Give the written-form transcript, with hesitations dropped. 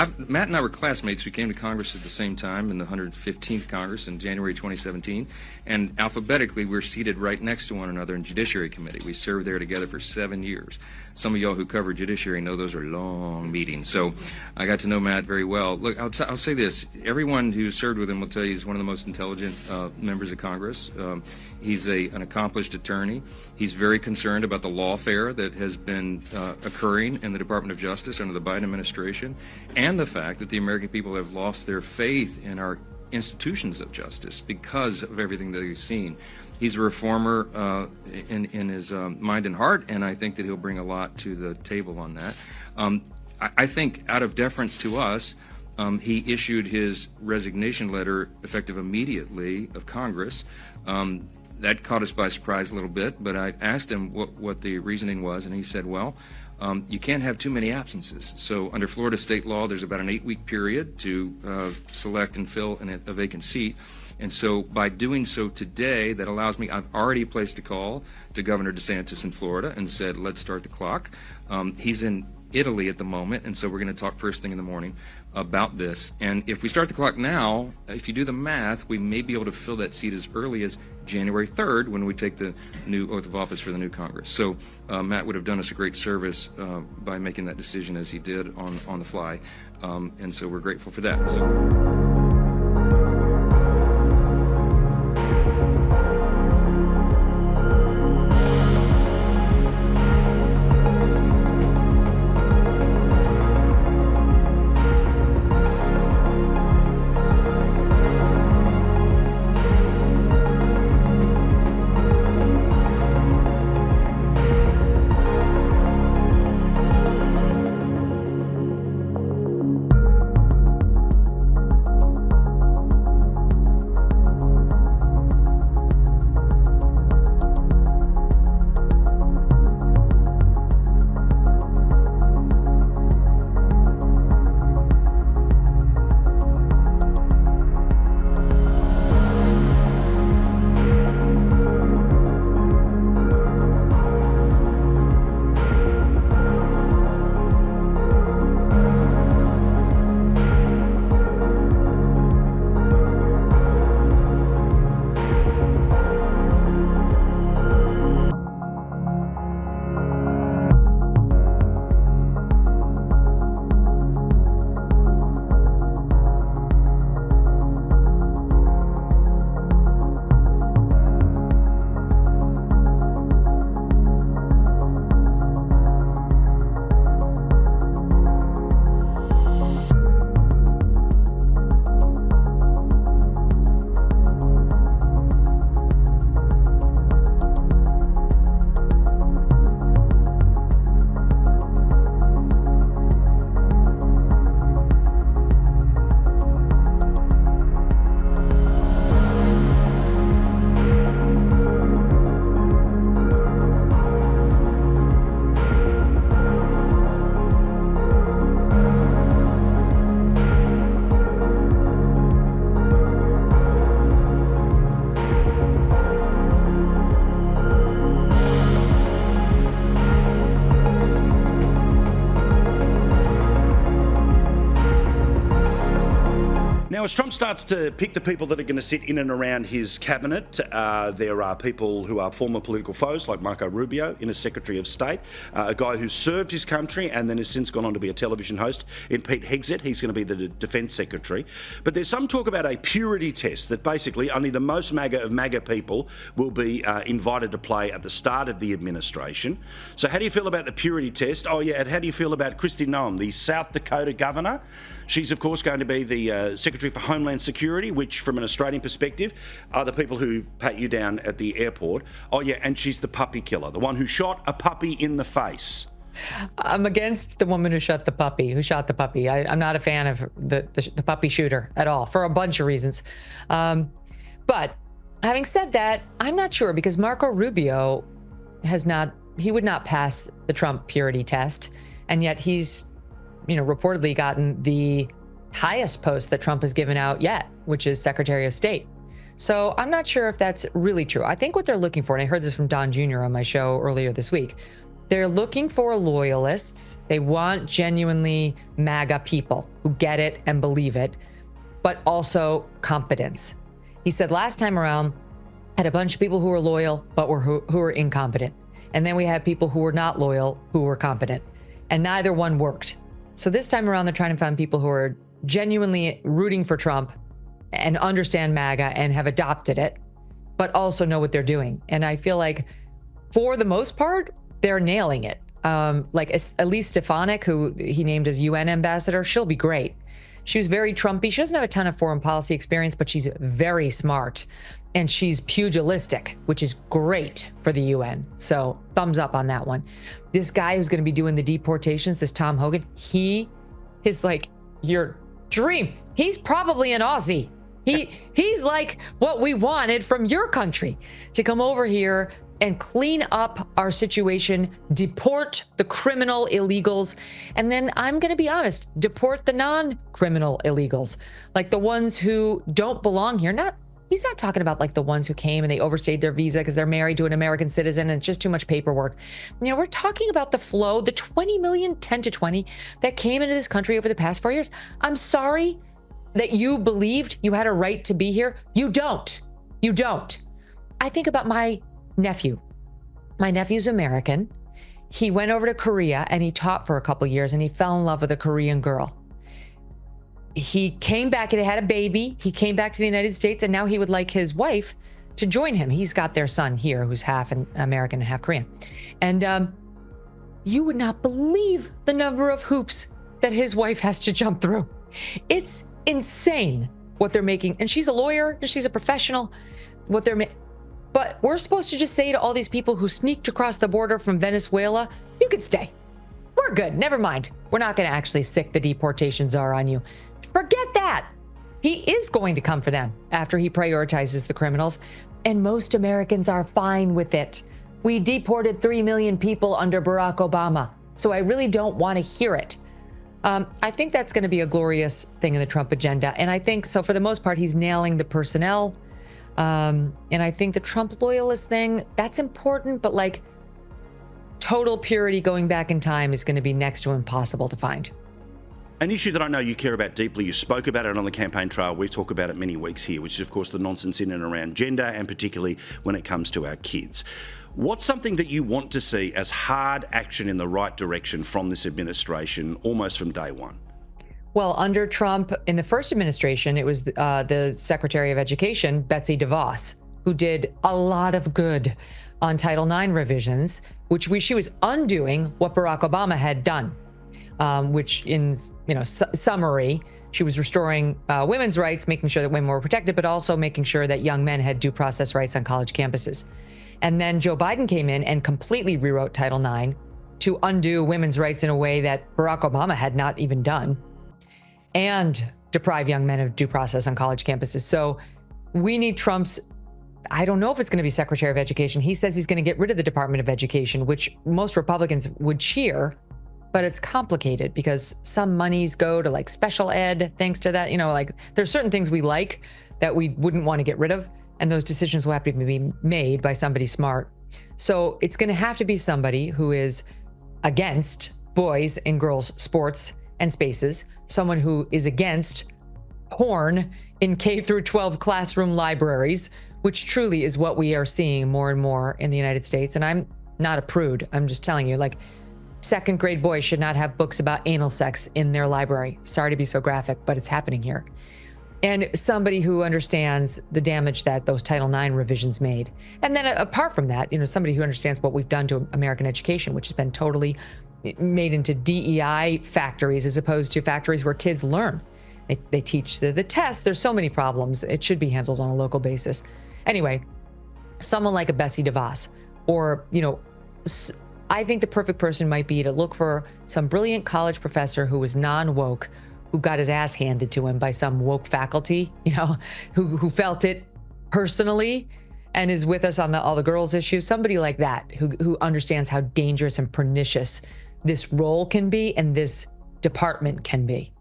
Matt and I were classmates. We came to Congress at the same time in the 115th Congress in January 2017, and alphabetically we're seated right next to one another in Judiciary Committee. We served there together for 7 years. Some of y'all who cover Judiciary know those are long meetings, so I got to know Matt very well. Look, I'll say this. Everyone who served with him will tell you he's one of the most intelligent members of Congress. He's an accomplished attorney. He's very concerned about the lawfare that has been occurring in the Department of Justice under the Biden administration, and the fact that the American people have lost their faith in our institutions of justice because of everything that we've seen. He's a reformer in his mind and heart, and I think that he'll bring a lot to the table on that. I think out of deference to us, he issued his resignation letter effective immediately of Congress. That caught us by surprise a little bit, but I asked him what the reasoning was, and he said, well, you can't have too many absences. So under Florida state law, there's about an 8-week period to select and fill a vacant seat. And so by doing so today, that allows me, I've already placed a call to Governor DeSantis in Florida and said, let's start the clock. He's in Italy at the moment, and so we're going to talk first thing in the morning about this. And if we start the clock now, if you do the math, we may be able to fill that seat as early as January 3rd when we take the new oath of office for the new Congress. So Matt would have done us a great service by making that decision as he did on the fly, and so we're grateful for that. Now, as Trump starts to pick the people that are going to sit in and around his cabinet, there are people who are former political foes, like Marco Rubio, in as Secretary of State, a guy who served his country and then has since gone on to be a television host, in Pete Hegseth. He's going to be the Defence Secretary. But there's some talk about a purity test that basically only the most MAGA of MAGA people will be invited to play at the start of the administration. So how do you feel about the purity test? Oh, yeah, and how do you feel about Kristi Noem, the South Dakota governor? She's, of course, going to be the Secretary for Homeland Security, which, from an Australian perspective, are the people who pat you down at the airport. Oh, yeah, and she's the puppy killer, the one who shot a puppy in the face. I'm against the woman who shot the puppy. I'm not a fan of the puppy shooter at all, for a bunch of reasons. But having said that, I'm not sure, because Marco Rubio he would not pass the Trump purity test, and yet he's reportedly gotten the highest post that Trump has given out yet, which is Secretary of State. So I'm not sure if that's really true. I think what they're looking for, and I heard this from Don Jr. on my show earlier this week, They're looking for loyalists. They want genuinely MAGA people who get it and believe it, but also competence. He said last time around, had a bunch of people who were loyal, but who were incompetent. And then we had people who were not loyal, who were competent. And neither one worked. So this time around, they're trying to find people who are genuinely rooting for Trump and understand MAGA and have adopted it, but also know what they're doing. And I feel like for the most part, they're nailing it. Like Elise Stefanik, who he named as UN ambassador, she'll be great. She was very Trumpy. She doesn't have a ton of foreign policy experience, but she's very smart. And she's pugilistic, which is great for the UN. So thumbs up on that one. This guy who's going to be doing the deportations, this Tom Hogan, he is like your dream. He's probably an Aussie. He's like what we wanted from your country, to come over here and clean up our situation, deport the criminal illegals, and then I'm going to be honest, deport the non-criminal illegals, like the ones who don't belong here. He's not talking about like the ones who came and they overstayed their visa because they're married to an American citizen and it's just too much paperwork. You know, we're talking about the flow, the 20 million, 10 to 20 that came into this country over the past 4 years. I'm sorry that you believed you had a right to be here. You don't. You don't. I think about my nephew. My nephew's American. He went over to Korea and he taught for a couple years and he fell in love with a Korean girl. He came back and they had a baby. He came back to the United States and now he would like his wife to join him. He's got their son here who's half American and half Korean. And you would not believe the number of hoops that his wife has to jump through. It's insane what they're making. And she's a lawyer, she's a professional, what they're making. But we're supposed to just say to all these people who sneaked across the border from Venezuela, you could stay. We're good. Never mind. We're not going to actually sick the deportation czar on you. Forget that. He is going to come for them after he prioritizes the criminals. And most Americans are fine with it. We deported 3 million people under Barack Obama. So I really don't want to hear it. I think that's going to be a glorious thing in the Trump agenda. And I think so for the most part, he's nailing the personnel. And I think the Trump loyalist thing, that's important, but like total purity going back in time is going to be next to impossible to find. An issue that I know you care about deeply, you spoke about it on the campaign trail, we talk about it many weeks here, which is of course the nonsense in and around gender and particularly when it comes to our kids. What's something that you want to see as hard action in the right direction from this administration almost from day one? Well, under Trump, in the first administration, it was the Secretary of Education, Betsy DeVos, who did a lot of good on Title IX revisions, which she was undoing what Barack Obama had done, which in summary, she was restoring women's rights, making sure that women were protected, but also making sure that young men had due process rights on college campuses. And then Joe Biden came in and completely rewrote Title IX to undo women's rights in a way that Barack Obama had not even done, and deprive young men of due process on college campuses. So we need Trump's, I don't know if it's going to be Secretary of Education. He says he's going to get rid of the Department of Education, which most Republicans would cheer, but it's complicated because some monies go to like special ed, thanks to that. Like there's certain things we like that we wouldn't want to get rid of. And those decisions will have to be made by somebody smart. So it's going to have to be somebody who is against boys and girls sports and spaces, someone who is against porn in K through 12 classroom libraries, which truly is what we are seeing more and more in the United States. And I'm not a prude. I'm just telling you, like, second grade boys should not have books about anal sex in their library. Sorry to be so graphic, but it's happening here. And somebody who understands the damage that those Title IX revisions made. And then apart from that, somebody who understands what we've done to American education, which has been totally made into DEI factories as opposed to factories where kids learn. They teach the test. There's so many problems. It should be handled on a local basis. Anyway, someone like a Betsy DeVos, or, I think the perfect person might be to look for some brilliant college professor who was non-woke, who got his ass handed to him by some woke faculty, who felt it personally and is with us on all the girls issues. Somebody like that who understands how dangerous and pernicious this role can be and this department can be.